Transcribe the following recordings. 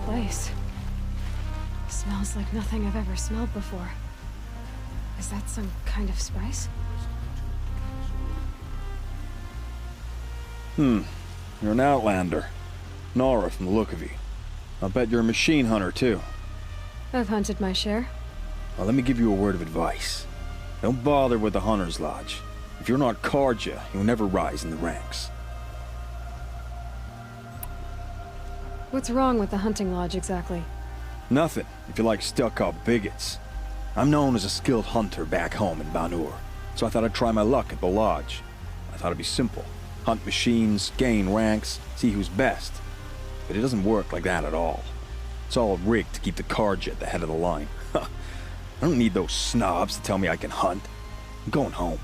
place. Smells like nothing I've ever smelled before. Is that some kind of spice? You're an outlander. Nora from the look of you. I'll bet you're a machine hunter, too. I've hunted my share. Well, let me give you a word of advice. Don't bother with the Hunter's Lodge. If you're not Karja, you'll never rise in the ranks. What's wrong with the hunting lodge, exactly? Nothing, if you like stuck-up bigots. I'm known as a skilled hunter back home in Banur, so I thought I'd try my luck at the lodge. I thought it'd be simple. Hunt machines, gain ranks, see who's best. But it doesn't work like that at all. It's all rigged to keep the Karja at the head of the line. I don't need those snobs to tell me I can hunt. I'm going home.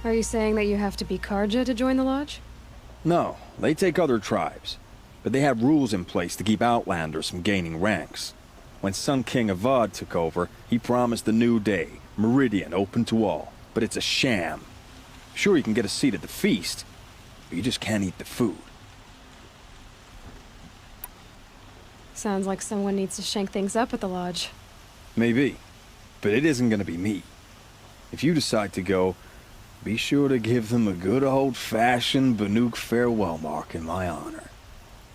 Are you saying that you have to be Karja to join the lodge? No, they take other tribes. But they have rules in place to keep outlanders from gaining ranks. When Sun King Avad took over, he promised a new day, Meridian open to all. But it's a sham. Sure, you can get a seat at the feast, but you just can't eat the food. Sounds like someone needs to shank things up at the lodge. Maybe, but it isn't gonna be me. If you decide to go, be sure to give them a good old-fashioned Banuk farewell mark in my honor.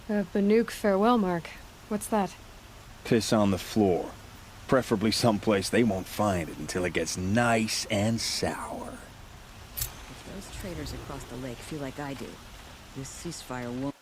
A Banuk farewell mark. What's that? Piss on the floor. Preferably someplace they won't find it until it gets nice and sour. If those traders across the lake feel like I do, this ceasefire won't...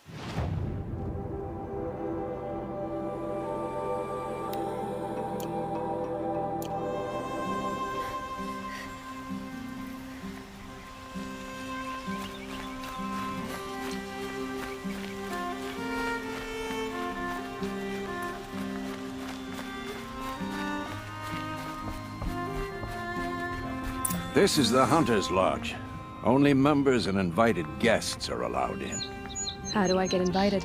This is the Hunter's Lodge. Only members and invited guests are allowed in. How do I get invited?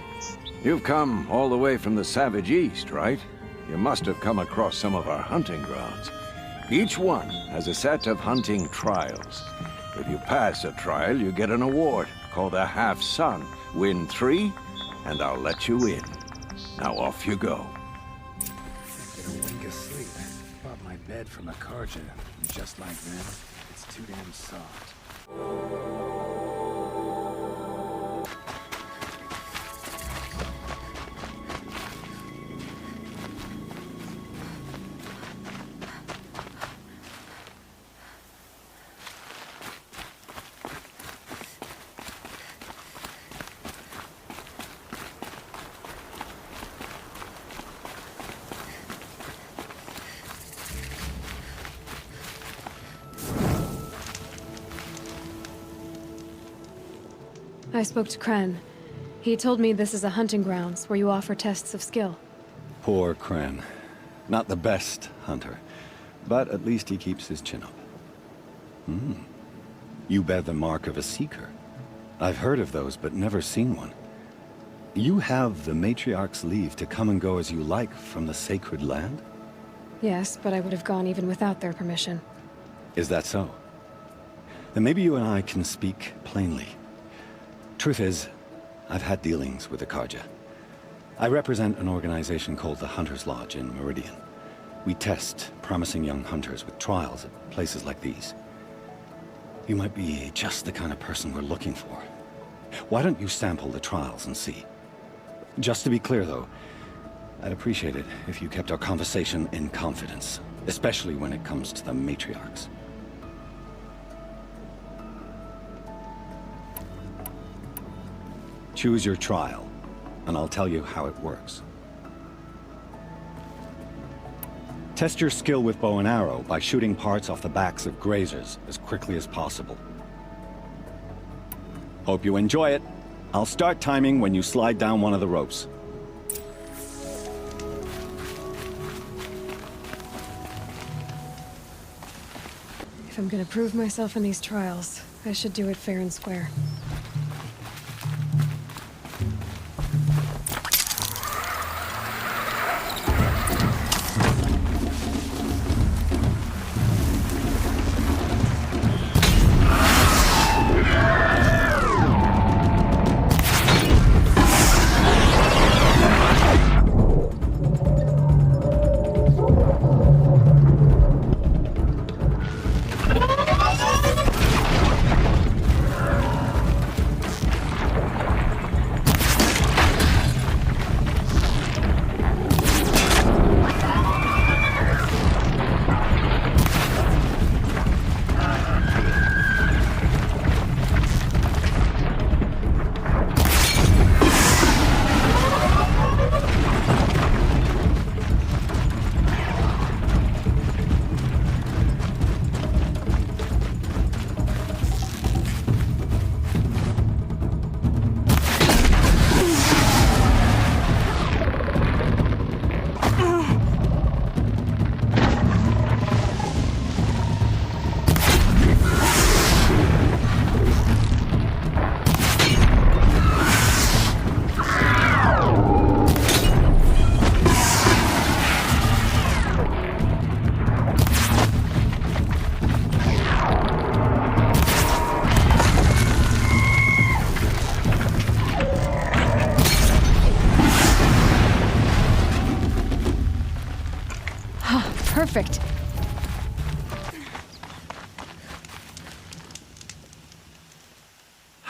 You've come all the way from the Savage East, right? You must have come across some of our hunting grounds. Each one has a set of hunting trials. If you pass a trial, you get an award called a half-sun. Win 3, and I'll let you in. Now off you go. Get a wink of sleep. Bought my bed from a Karja, and just like that, it's too damn soft. I spoke to Kren. He told me this is a hunting grounds where you offer tests of skill. Poor Kren. Not the best hunter, but at least he keeps his chin up. You bear the mark of a seeker. I've heard of those, but never seen one. You have the matriarch's leave to come and go as you like from the sacred land? Yes, but I would have gone even without their permission. Is that so? Then maybe you and I can speak plainly. Truth is, I've had dealings with the Karja. I represent an organization called the Hunter's Lodge in Meridian. We test promising young hunters with trials at places like these. You might be just the kind of person we're looking for. Why don't you sample the trials and see? Just to be clear, though, I'd appreciate it if you kept our conversation in confidence, especially when it comes to the matriarchs. Choose your trial, and I'll tell you how it works. Test your skill with bow and arrow by shooting parts off the backs of grazers as quickly as possible. Hope you enjoy it. I'll start timing when you slide down one of the ropes. If I'm gonna prove myself in these trials, I should do it fair and square.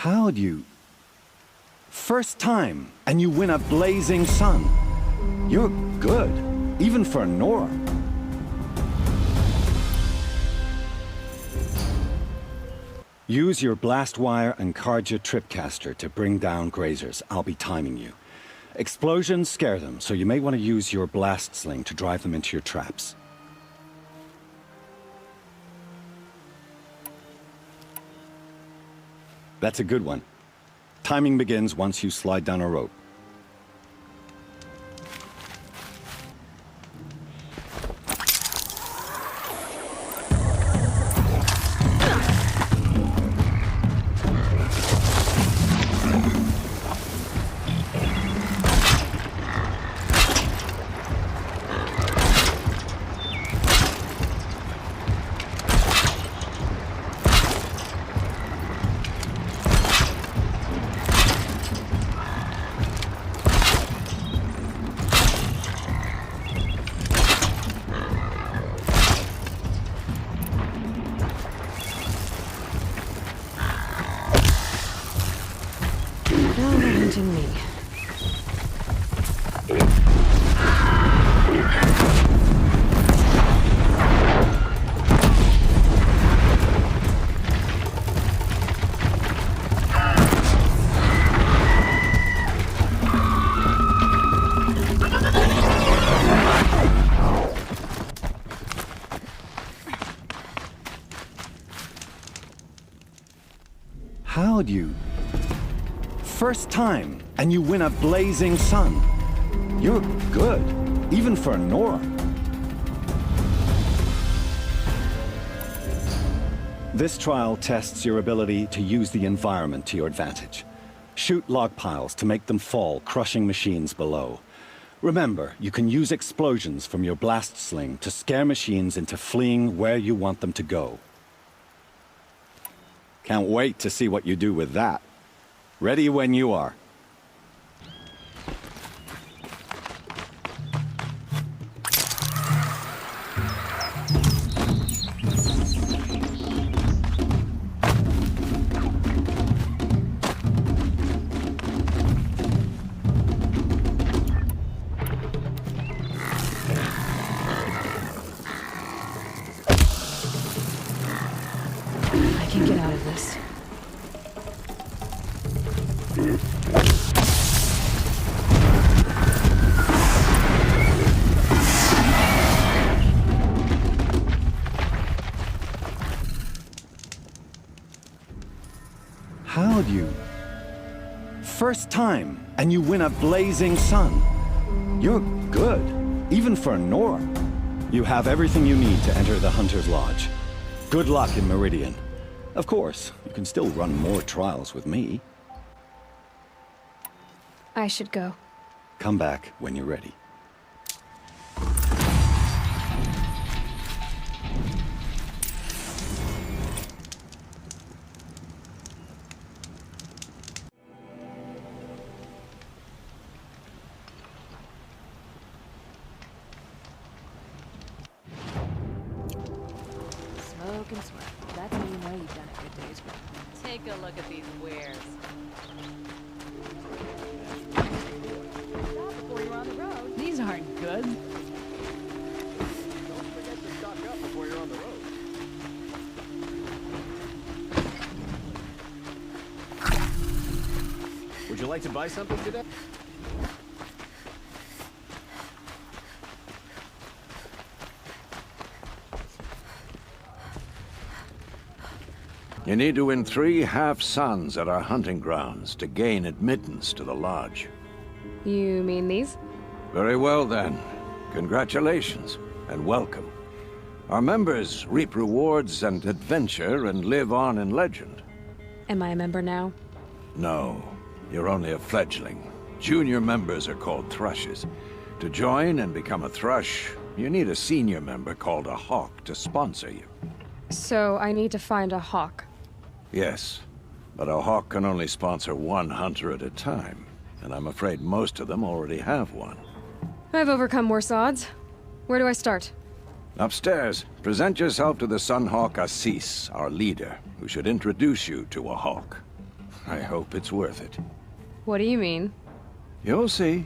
How'd you... First time, and you win a blazing sun. You're good, even for Nora. Use your blast wire and Karja tripcaster to bring down grazers. I'll be timing you. Explosions scare them, so you may want to use your blast sling to drive them into your traps. That's a good one. Timing begins once you slide down a rope. Me. How'd you... First time, and you win a blazing sun. You're good, even for Nora. This trial tests your ability to use the environment to your advantage. Shoot log piles to make them fall, crushing machines below. Remember, you can use explosions from your blast sling to scare machines into fleeing where you want them to go. Can't wait to see what you do with that. Ready when you are. I can get out of this. How'd you... First time, and you win a blazing sun. You're good, even for Nora. You have everything you need to enter the Hunter's Lodge. Good luck in Meridian. Of course, you can still run more trials with me. I should go. Come back when you're ready. Smoke and sweat. That's how you know you've done a good day's work. Take a look at these wares. Stop before you're on the road. These aren't good. Don't forget to stock up before you're on the road. Would you like to buy something today? You need to win 3 half-suns at our hunting grounds to gain admittance to the lodge. You mean these? Very well, then. Congratulations, and welcome. Our members reap rewards and adventure and live on in legend. Am I a member now? No, you're only a fledgling. Junior members are called thrushes. To join and become a thrush, you need a senior member called a hawk to sponsor you. So I need to find a hawk. Yes, but a hawk can only sponsor 1 hunter at a time, and I'm afraid most of them already have one. I've overcome worse odds. Where do I start? Upstairs, present yourself to the Sunhawk Assis, our leader, who should introduce you to a hawk. I hope it's worth it. What do you mean? You'll see.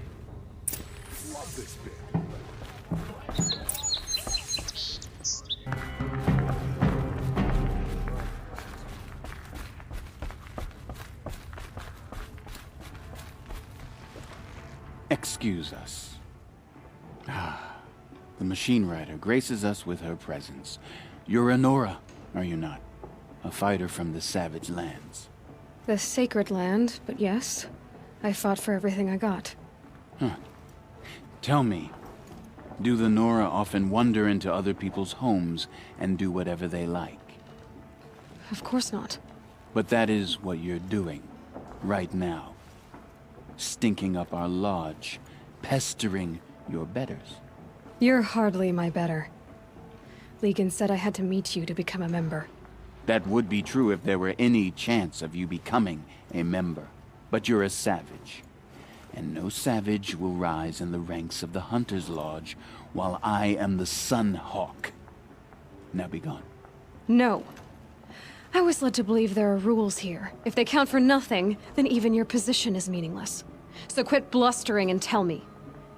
Excuse us. The machine rider graces us with her presence. You're Nora, are you not? A fighter from the savage lands. The sacred land, but yes. I fought for everything I got. Tell me, do the Nora often wander into other people's homes and do whatever they like? Of course not. But that is what you're doing, right now. Stinking up our lodge, pestering your betters. You're hardly my better. Legan said I had to meet you to become a member. That would be true if there were any chance of you becoming a member. But you're a savage. And no savage will rise in the ranks of the Hunter's Lodge while I am the Sun Hawk. Now be gone. No. I was led to believe there are rules here. If they count for nothing, then even your position is meaningless. So quit blustering and tell me.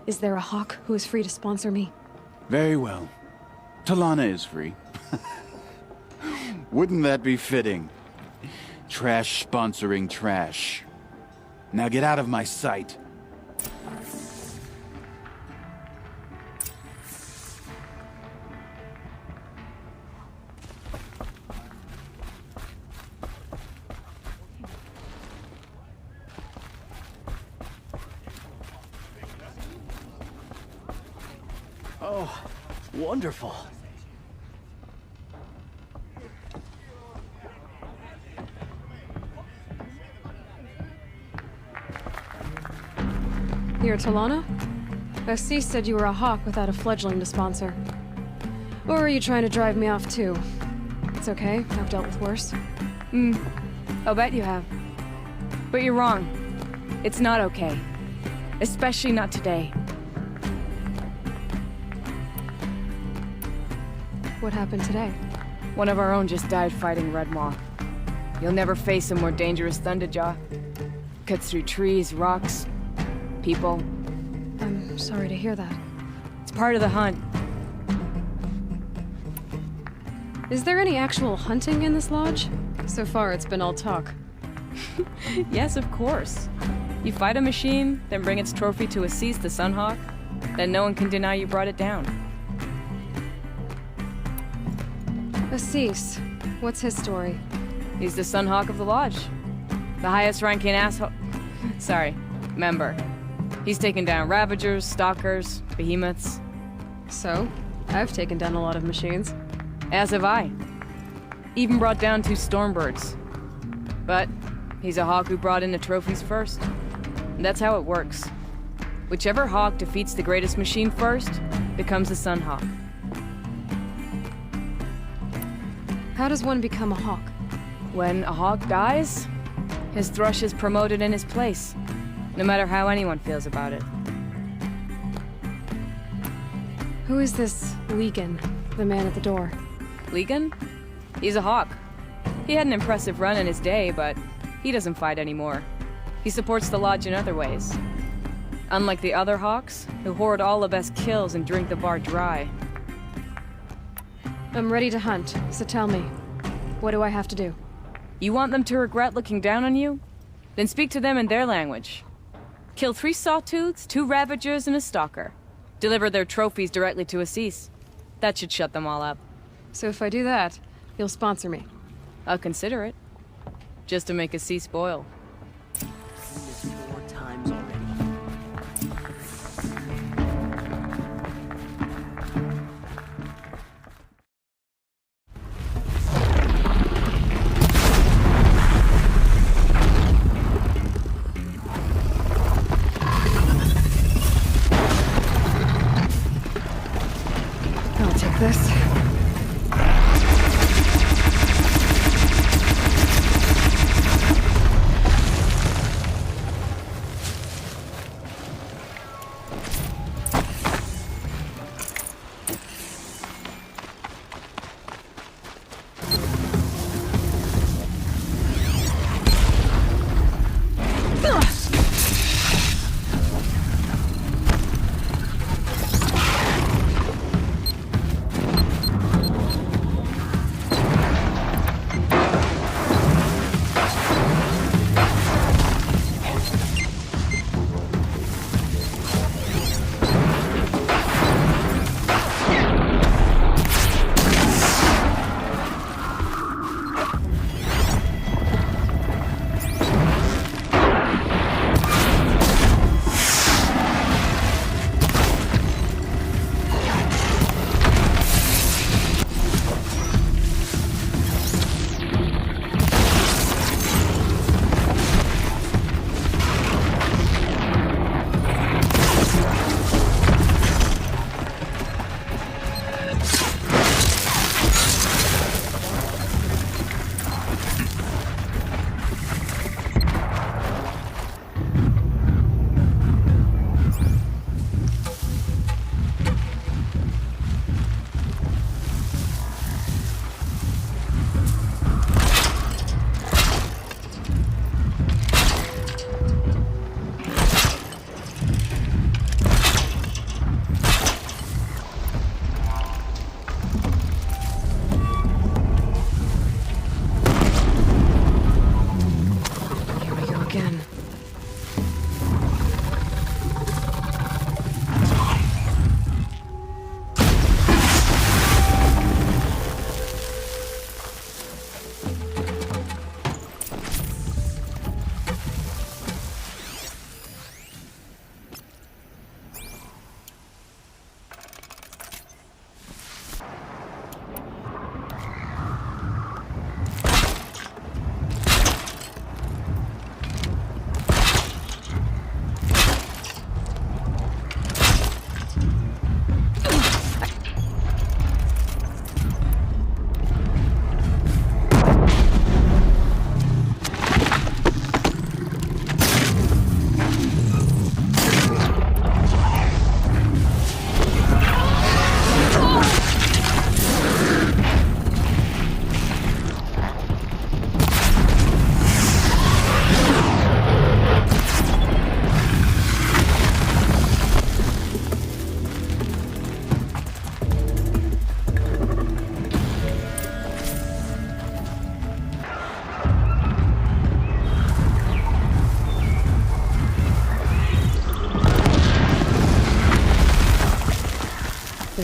Is there a hawk who is free to sponsor me? Very well. Talana is free. Wouldn't that be fitting? Trash sponsoring trash. Now get out of my sight. Oh, wonderful. You're Talana? Assis said you were a hawk without a fledgling to sponsor. Or are you trying to drive me off too? It's okay, I've dealt with worse. I'll bet you have. But you're wrong. It's not okay. Especially not today. What happened today? One of our own just died fighting Red Moth. You'll never face a more dangerous Thunderjaw. Cuts through trees, rocks, people. I'm sorry to hear that. It's part of the hunt. Is there any actual hunting in this lodge? So far, it's been all talk. Yes, of course. You fight a machine, then bring its trophy to Assis the Sunhawk, then no one can deny you brought it down. Assis, what's his story? He's the Sunhawk of the Lodge. The highest ranking asshole... Sorry, member. He's taken down Ravagers, Stalkers, Behemoths. So, I've taken down a lot of machines. As have I. Even brought down 2 Stormbirds. But he's a hawk who brought in the trophies first. And that's how it works. Whichever hawk defeats the greatest machine first becomes the Sunhawk. How does one become a hawk? When a hawk dies, his thrush is promoted in his place, no matter how anyone feels about it. Who is this Legan, the man at the door? Legan? He's a hawk. He had an impressive run in his day, but he doesn't fight anymore. He supports the lodge in other ways. Unlike the other hawks, who hoard all the best kills and drink the bar dry. I'm ready to hunt, so tell me, what do I have to do? You want them to regret looking down on you? Then speak to them in their language. Kill 3 Sawtooths, 2 Ravagers, and a Stalker. Deliver their trophies directly to Assis. That should shut them all up. So if I do that, you'll sponsor me. I'll consider it. Just to make Assis spoil. Seen this 4 times already. I'll take this.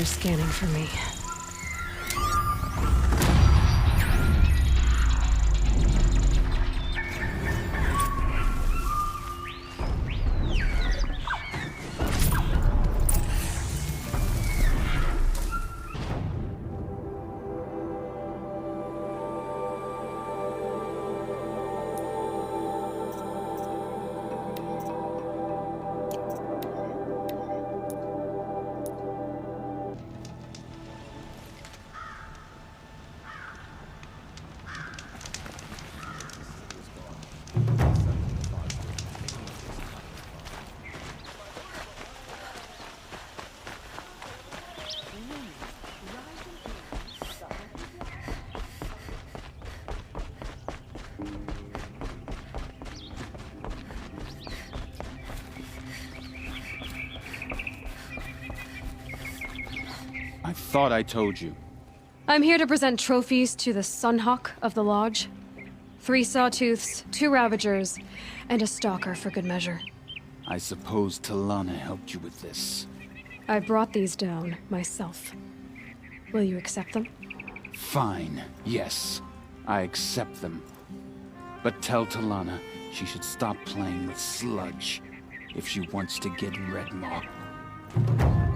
scanning for me. I thought I told you. I'm here to present trophies to the Sunhawk of the Lodge. 3 Sawtooths, 2 Ravagers, and a Stalker for good measure. I suppose Talana helped you with this. I brought these down myself. Will you accept them? Fine, yes. I accept them. But tell Talana she should stop playing with sludge if she wants to get Redmaw.